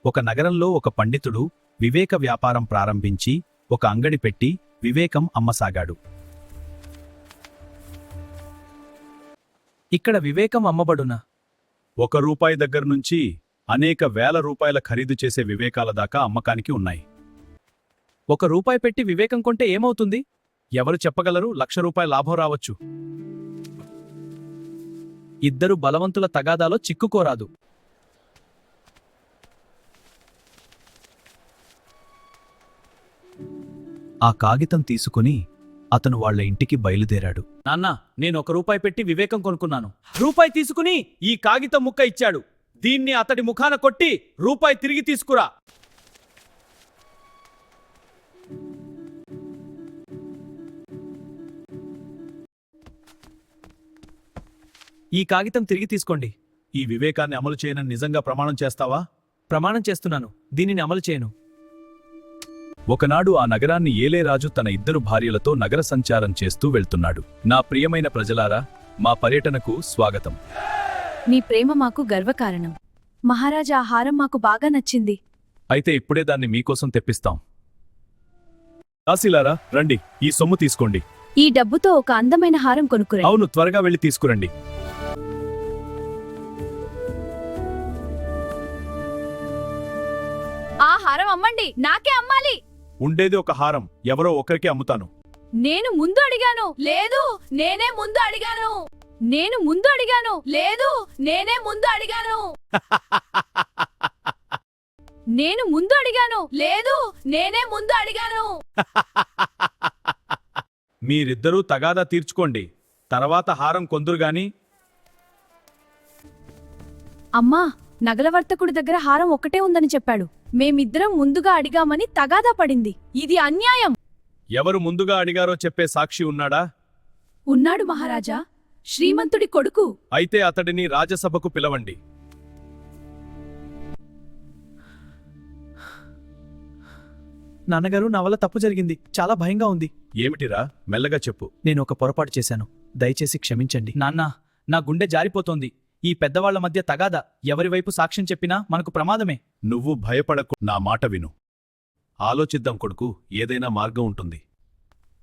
ఒక నగరంలో ఒక పండితుడు వివేక వ్యాపారం ప్రారంభించి ఒక అంగడి పెట్టి వివేకం అమ్మసాగాడు. ఇక్కడ వివేకం అమ్మబడునా? ₹1 దగ్గర్నుంచి అనేక వేల రూపాయల ఖరీదు చేసే వివేకాల దాకా అమ్మకానికి ఉన్నాయి. ₹1 పెట్టి వివేకం కొంటే ఏమవుతుంది? ఎవరు చెప్పగలరు? ₹1,00,000 లాభం రావచ్చు. ఇద్దరు బలవంతుల తగాదాలో చిక్కుకోరాదు. ఆ కాగితం తీసుకుని అతను వాళ్ల ఇంటికి బయలుదేరాడు. నాన్నా, నేను ₹1 పెట్టి వివేకం కొనుక్కున్నాను. రూపాయి తీసుకుని ఈ కాగితం ముక్క ఇచ్చాడు. దీన్ని అతడి ముఖాన కొట్టి రూపాయి తిరిగి తీసుకురా. ఈ కాగితం తిరిగి తీసుకోండి. ఈ వివేకాన్ని అమలు చేయనని నిజంగా ప్రమాణం చేస్తావా? ప్రమాణం చేస్తున్నాను, దీనిని అమలు చేయను. ఒకనాడు ఆ నగరాన్ని ఏలే రాజు తన 2 భార్యలతో నగర సంచారం చేస్తూ వెళ్తున్నాడు. నా ప్రియమైన ప్రజలారా, మా పర్యటనకు స్వాగతం. మీ ప్రేమ మాకు గర్వకారణం. మహారాజా, ఆహారం మాకు బాగా నచ్చింది. అయితే ఇప్పుడే దాన్ని మీకోసం తెప్పిస్తాం. దాసీలారా, రండి, ఈ సొమ్ము తీసుకోండి. ఈ డబ్బుతో ఒక అందమైన హారం కొనుక్కురండి. అవును, త్వరగా వెళ్ళి తీసుకురండి. ఆ హారం అమ్మండి, నాకే అమ్మాలి. ఉండేది ఒక హారం, ఎవరో ఒకరికి అమ్ముతాను. నేను ముందు అడిగాను. లేదు, నేనే ముందు అడిగాను. నేను ముందు అడిగాను. లేదు, నేనే ముందు అడిగాను. నేను ముందు అడిగాను. లేదు, నేనే ముందు అడిగాను. మీరిద్దరూ తగాదా తీర్చుకోండి, తర్వాత హారం కొందురుగాని. అమ్మా, నగలవర్తకుడి దగ్గర హారం ఒక్కటే ఉందని చెప్పాడు. మేమిద్దరం ముందుగా అడిగామని తగాదా పడింది. ఇది అన్యాయం. ఎవరు ముందుగా అడిగారో చెప్పే సాక్షి ఉన్నాడా? ఉన్నాడు మహారాజా, శ్రీమంతుడి కొడుకు. అయితే అతడిని రాజసభకు పిలవండి. నాన్నగారు, నా వల్ల తప్పు జరిగింది. చాలా భయంగా ఉంది. ఏమిటిరా? మెల్లగా చెప్పు. నేను ఒక పొరపాటు చేశాను, దయచేసి క్షమించండి. నాన్నా, నా గుండె జారిపోతోంది. ఈ పెద్దవాళ్ల మధ్య తగాదా, ఎవరివైపు సాక్ష్యం చెప్పినా మనకు ప్రమాదమే. నువ్వు భయపడకు, నా మాట విను. ఆలోచిద్దాం కొడుకు, ఏదైనా మార్గం ఉంటుంది.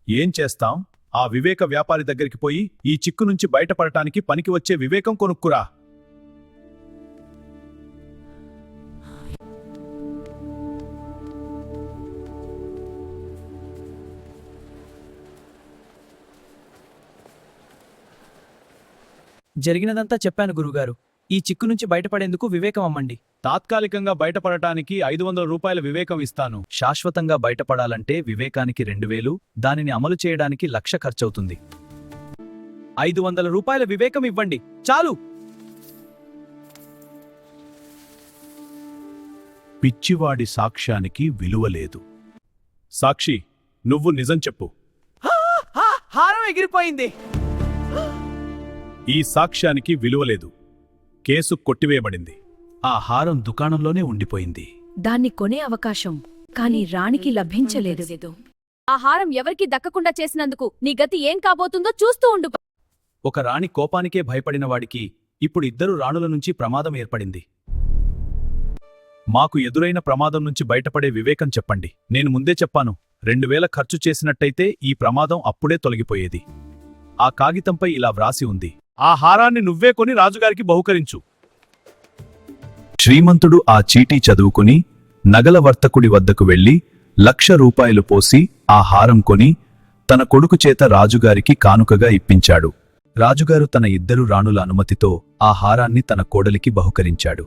ఏం చేస్తాం? ఆ వివేక వ్యాపారి దగ్గరికి పోయి ఈ చిక్కు నుంచి బయటపడటానికి పనికి వచ్చే వివేకం కొనుక్కురా. జరిగినదంతా చెప్పాను గురుగారు. ఈ చిక్కు నుంచి బయటపడేందుకు వివేకం అమ్మండి. తాత్కాలికంగా బయటపడటానికి ₹500 వివేకం ఇస్తాను. శాశ్వతంగా బయటపడాలంటే వివేకానికి 2000, దానిని అమలు చేయడానికి 1,00,000 ఖర్చవుతుంది. ₹500 వివేకం ఇవ్వండి, చాలు. పిచ్చివాడి సాక్ష్యానికి విలువలేదు. సాక్షి, నువ్వు నిజం చెప్పు. హారం ఎగిరిపోయింది. ఈ సాక్ష్యానికి విలువలేదు. కేసు కొట్టివేయబడింది. ఆ హారం దుకాణంలోనే ఉండిపోయింది. దాన్ని కొనే అవకాశం కాని రాణికి లభించలేదు. ఆ హారం ఎవరికి దక్కకుండా చేసినందుకు నీ గతి ఏం కాబోతుందో చూస్తూ ఉండు. ఒక రాణి కోపానికే భయపడిన వాడికి ఇప్పుడు 2 రాణుల నుంచి ప్రమాదం ఏర్పడింది. మాకు ఎదురైన ప్రమాదం నుంచి బయటపడే వివేకం చెప్పండి. నేను ముందే చెప్పాను, 2000 ఖర్చు చేసినట్టయితే ఈ ప్రమాదం అప్పుడే తొలగిపోయేది. ఆ కాగితంపై ఇలా వ్రాసి ఉంది: ఆ హారాన్ని నువ్వే కొని రాజుగారికి బహుకరించు. శ్రీమంతుడు ఆ చీటీ చదువుకుని నగల వర్తకుడి వద్దకు వెళ్లి ₹1,00,000 పోసి ఆ హారం కొని తన కొడుకు చేత రాజుగారికి కానుకగా ఇప్పించాడు. రాజుగారు తన 2 రాణుల అనుమతితో ఆ హారాన్ని తన కోడలికి బహుకరించాడు.